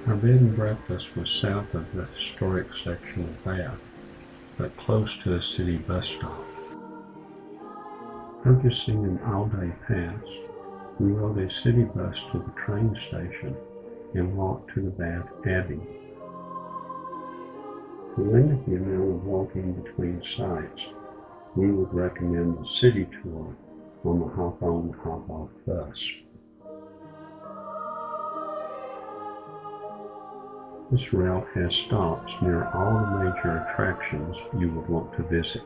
Our bed and breakfast was south of the historic section of Bath, but close to a city bus stop. Purchasing an all-day pass, we rode a city bus to the train station and walked to the Bath Abbey. To limit the amount of walking between sites, we would recommend the city tour on the hop-on, hop-off bus. This route has stops near all the major attractions you would want to visit.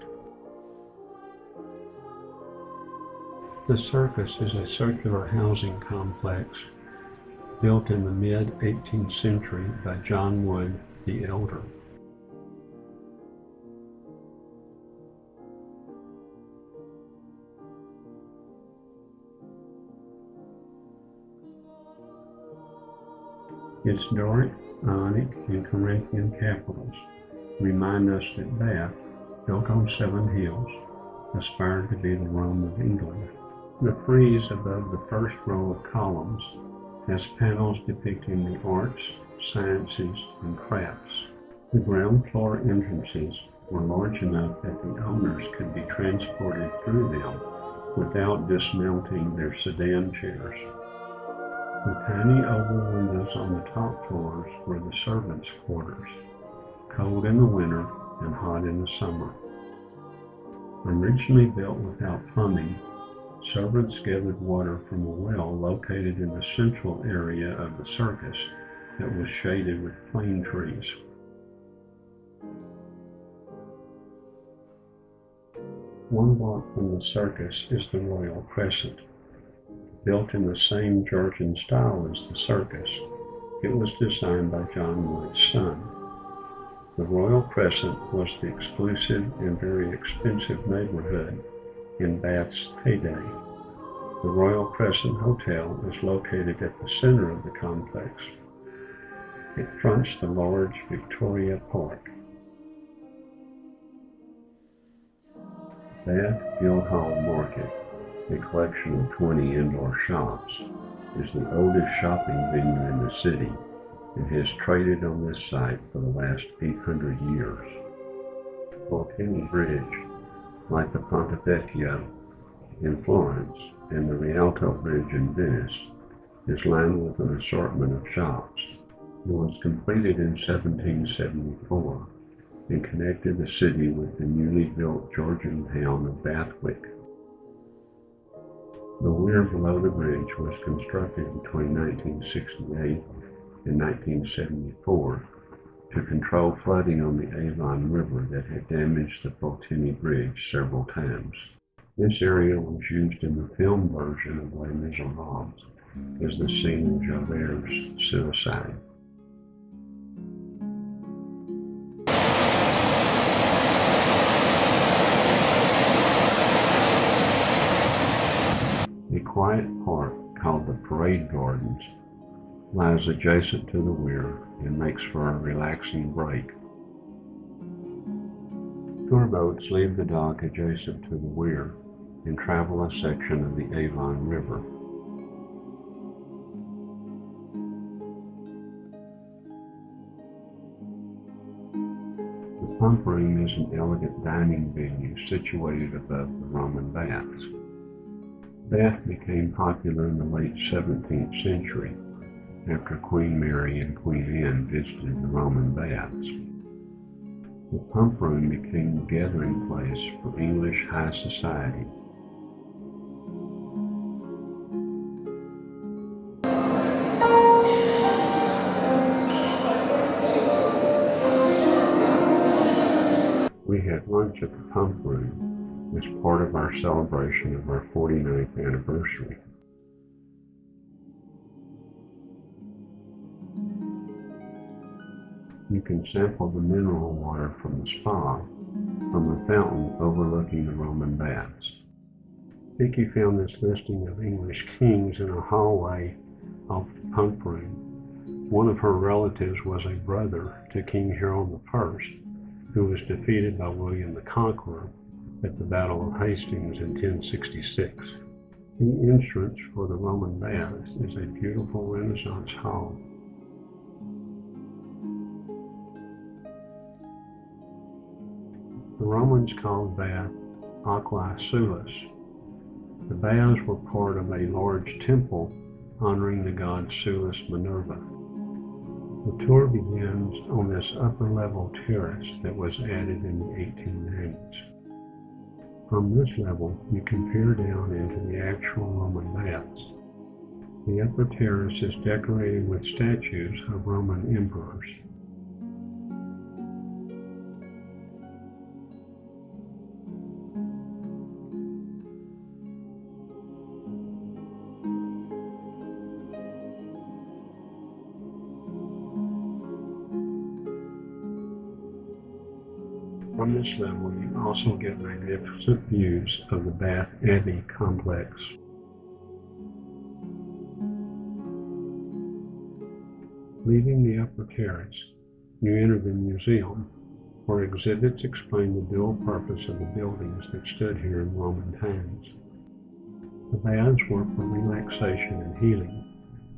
The circus is a circular housing complex built in the mid-18th century by John Wood the Elder. Its Doric, Ionic, and Corinthian capitals remind us that Bath, built on 7 hills, aspired to be the Rome of England. The frieze above the first row of columns has panels depicting the arts, sciences, and crafts. The ground floor entrances were large enough that the owners could be transported through them without dismounting their sedan chairs. The tiny oval windows on the top floors were the servants' quarters, cold in the winter and hot in the summer. Originally built without plumbing, servants gathered water from a well located in the central area of the circus that was shaded with plane trees. One block from the circus is the Royal Crescent. Built in the same Georgian style as the circus, it was designed by John Wood's son. The Royal Crescent was the exclusive and very expensive neighborhood in Bath's heyday. The Royal Crescent Hotel is located at the center of the complex. It fronts the large Victoria Park. Bath Guildhall Market, a collection of 20 indoor shops, is the oldest shopping venue in the city and has traded on this site for the last 800 years. Portini Bridge, like the Ponte Vecchio in Florence and the Rialto Bridge in Venice, is lined with an assortment of shops. It was completed in 1774 and connected the city with the newly built Georgian town of Bathwick. The weir below the bridge was constructed between 1968 and 1974 to control flooding on the Avon River that had damaged the Portini Bridge several times. This area was used in the film version of Les Miserables as the scene of Jobert's suicide. A quiet park called the Parade Gardens lies adjacent to the weir and makes for a relaxing break. Tour boats leave the dock adjacent to the weir and travel a section of the Avon River. The Pump Room is an elegant dining venue situated above the Roman baths. Bath became popular in the late 17th century after Queen Mary and Queen Anne visited the Roman baths. The Pump Room became the gathering place for English high society. We had lunch at the Pump Room as part of our celebration of our 49th anniversary. You can sample the mineral water from the spa from a fountain overlooking the Roman baths. Vicky found this listing of English kings in a hallway of the Pump Room. One of her relatives was a brother to King Harold I, who was defeated by William the Conqueror at the Battle of Hastings in 1066. The entrance for the Roman baths is a beautiful Renaissance hall. Romans called Bath Aquae Sulis. The baths were part of a large temple honoring the god Sulis Minerva. The tour begins on this upper-level terrace that was added in the 1890s. From this level, you can peer down into the actual Roman baths. The upper terrace is decorated with statues of Roman emperors. From this level, you also get magnificent views of the Bath Abbey complex. Leaving the upper terrace, you enter the museum, where exhibits explain the dual purpose of the buildings that stood here in Roman times. The baths were for relaxation and healing,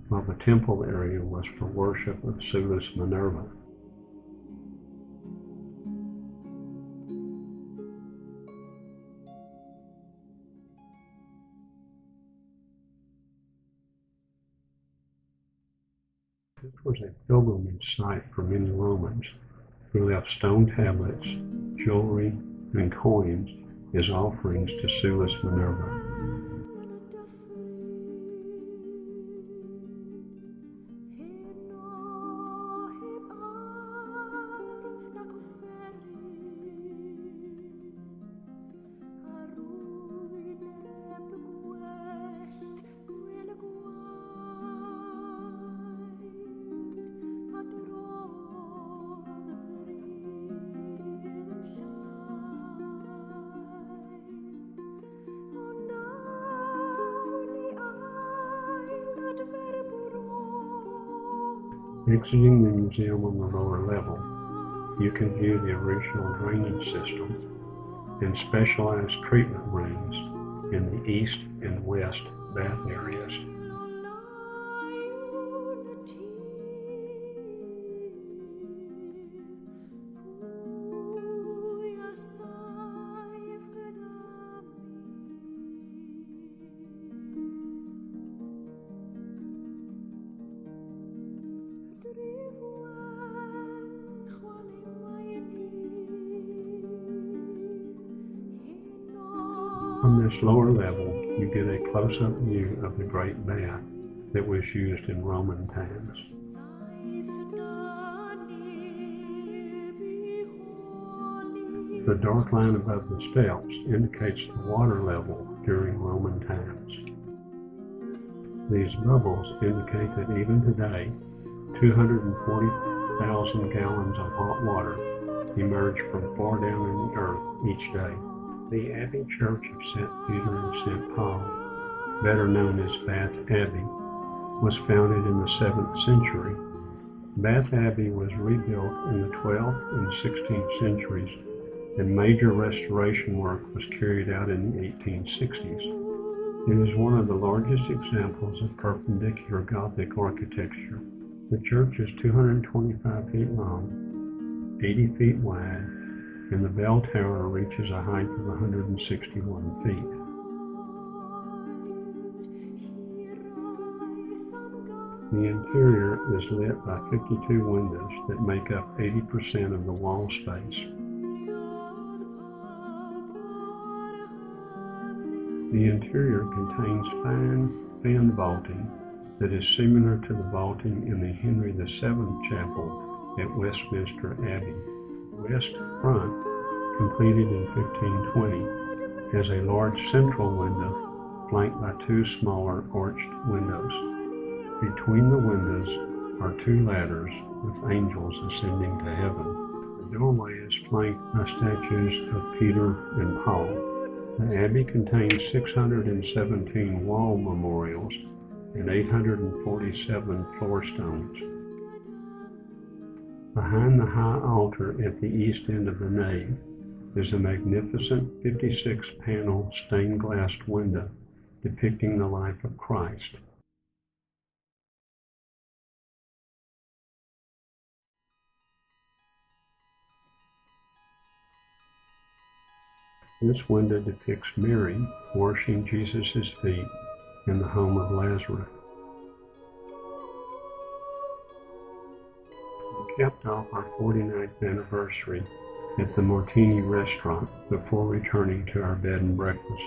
while the temple area was for worship of Sulis Minerva. This was a pilgrimage site for many Romans, who left stone tablets, jewelry, and coins as offerings to Sulis Minerva. Exiting the museum on the lower level, you can view the original drainage system and specialized treatment rooms in the east and west bath areas. From this lower level, you get a close-up view of the Great Bath that was used in Roman times. The dark line above the steps indicates the water level during Roman times. These bubbles indicate that even today, 240,000 gallons of hot water emerge from far down in the earth each day. The Abbey Church of St. Peter and St. Paul, better known as Bath Abbey, was founded in the 7th century. Bath Abbey was rebuilt in the 12th and 16th centuries, and major restoration work was carried out in the 1860s. It is one of the largest examples of perpendicular Gothic architecture. The church is 225 feet long, 80 feet wide, and the bell tower reaches a height of 161 feet. The interior is lit by 52 windows that make up 80% of the wall space. The interior contains fine fan vaulting that is similar to the vaulting in the Henry VII Chapel at Westminster Abbey. The west front, completed in 1520, has a large central window flanked by two smaller arched windows. Between the windows are two ladders with angels ascending to heaven. The doorway is flanked by statues of Peter and Paul. The Abbey contains 617 wall memorials and 847 floor stones. Behind the high altar at the east end of the nave is a magnificent 56-panel stained glass window depicting the life of Christ. This window depicts Mary washing Jesus' feet in the home of Lazarus. We capped off our 49th anniversary at the Martini restaurant before returning to our bed and breakfast.